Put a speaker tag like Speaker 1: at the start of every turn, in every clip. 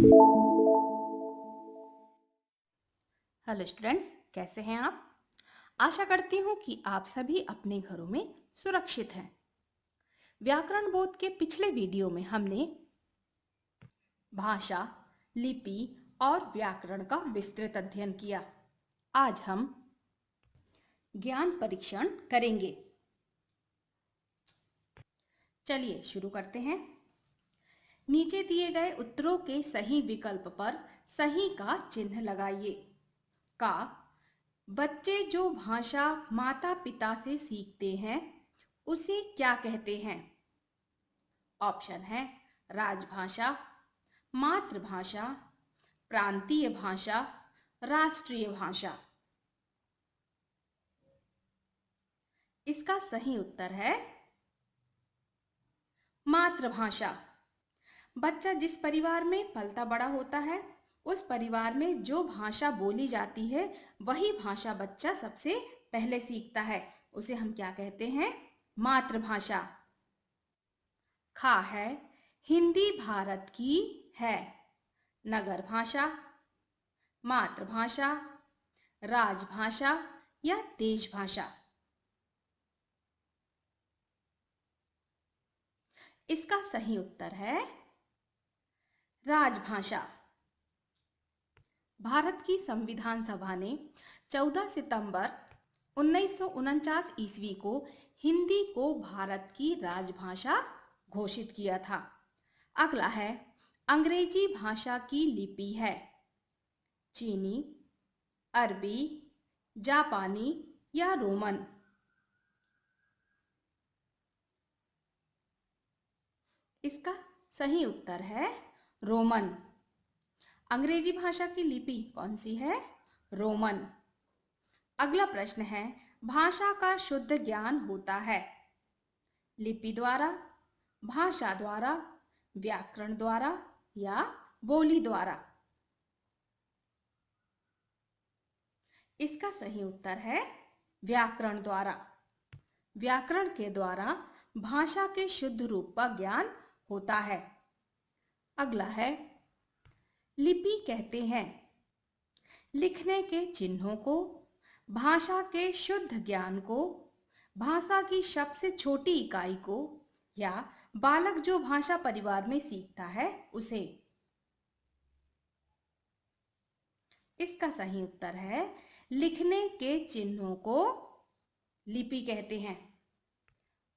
Speaker 1: Hello students, कैसे हैं आप? आशा करती हूँ कि आप सभी अपने घरों में सुरक्षित हैं। व्याकरण बोध के पिछले वीडियो में हमने भाषा, लिपि और व्याकरण का विस्तृत अध्ययन किया। आज हम ज्ञान परीक्षण करेंगे। चलिए शुरू करते हैं। नीचे दिए गए उत्तरों के सही विकल्प पर सही का चिन्ह लगाइए। का बच्चे जो भाषा माता पिता से सीखते हैं उसे क्या कहते हैं? ऑप्शन है राजभाषा, मातृभाषा, प्रांतीय भाषा, राष्ट्रीय भाषा। इसका सही उत्तर है मातृभाषा। बच्चा जिस परिवार में पलता बड़ा होता है उस परिवार में जो भाषा बोली जाती है वही भाषा बच्चा सबसे पहले सीखता है। उसे हम क्या कहते हैं? मातृभाषा। खा है हिंदी भारत की है नगर भाषा, मातृभाषा, राजभाषा या देश भाषा। इसका सही उत्तर है राजभाषा। भारत की संविधान सभा ने 14 सितंबर 1949 ईस्वी को हिंदी को भारत की राजभाषा घोषित किया था। अगला है अंग्रेजी भाषा की लिपि है चीनी, अरबी, जापानी या रोमन। इसका सही उत्तर है रोमन। अंग्रेजी भाषा की लिपि कौन सी है? रोमन। अगला प्रश्न है भाषा का शुद्ध ज्ञान होता है लिपि द्वारा, भाषा द्वारा, व्याकरण द्वारा या बोली द्वारा। इसका सही उत्तर है व्याकरण द्वारा। व्याकरण के द्वारा भाषा के शुद्ध रूप का ज्ञान होता है। अगला है लिपि कहते हैं लिखने के चिन्हों को, भाषा के शुद्ध ज्ञान को, भाषा की सबसे छोटी इकाई को या बालक जो भाषा परिवार में सीखता है उसे। इसका सही उत्तर है लिखने के चिन्हों को लिपि कहते हैं।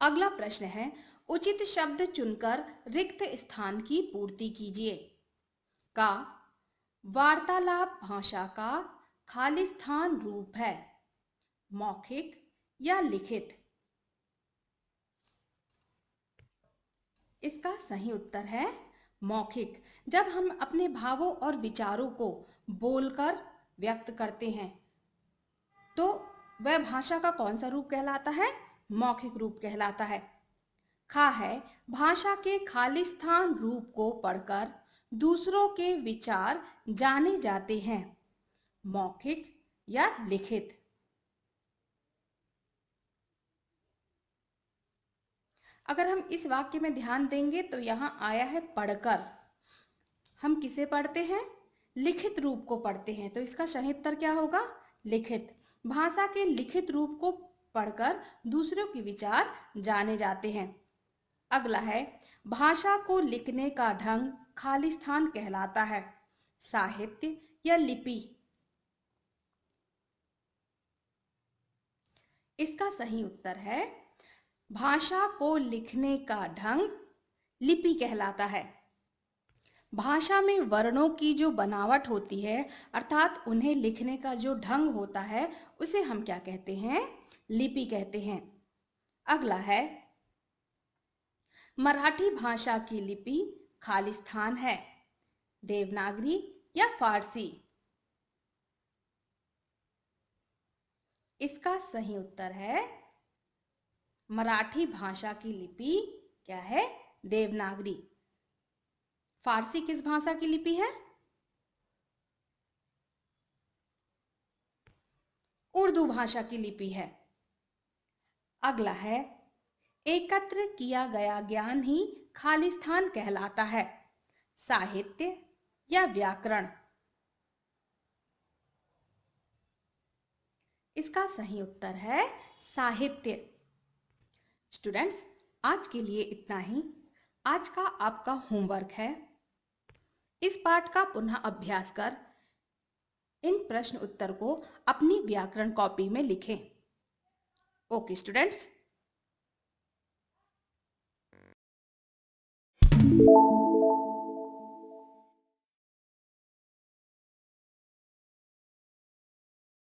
Speaker 1: अगला प्रश्न है उचित शब्द चुनकर रिक्त स्थान की पूर्ति कीजिए। का वार्तालाप भाषा का खालिस्तान रूप है मौखिक या लिखित। इसका सही उत्तर है मौखिक। जब हम अपने भावों और विचारों को बोलकर व्यक्त करते हैं तो वह भाषा का कौन सा रूप कहलाता है? मौखिक रूप कहलाता है। खा है भाषा के खालिस्तान रूप को पढ़कर दूसरों के विचार जाने जाते हैं मौखिक या लिखित। अगर हम इस वाक्य में ध्यान देंगे तो यहां आया है पढ़कर। हम किसे पढ़ते हैं? लिखित रूप को पढ़ते हैं। तो इसका सही उत्तर क्या होगा? लिखित। भाषा के लिखित रूप को पढ़कर दूसरों के विचार जाने जाते हैं। अगला है भाषा को लिखने का ढंग खालिस्तान कहलाता है साहित्य या लिपि। इसका सही उत्तर है भाषा को लिखने का ढंग लिपि कहलाता है। भाषा में वर्णों की जो बनावट होती है अर्थात उन्हें लिखने का जो ढंग होता है उसे हम क्या कहते हैं? लिपि कहते हैं। अगला है मराठी भाषा की लिपि खालिस्तान है देवनागरी या फारसी। इसका सही उत्तर है मराठी भाषा की लिपि क्या है? देवनागरी। फारसी किस भाषा की लिपि है? उर्दू भाषा की लिपि है। अगला है एकत्र किया गया ज्ञान ही खालिस्तान कहलाता है साहित्य, या व्याकरण? इसका सही उत्तर है साहित्य। स्टूडेंट्स, आज के लिए इतना ही। आज का आपका होमवर्क है, इस पाठ का पुनः अभ्यास कर इन प्रश्न उत्तर को अपनी व्याकरण कॉपी में लिखें। Okay students.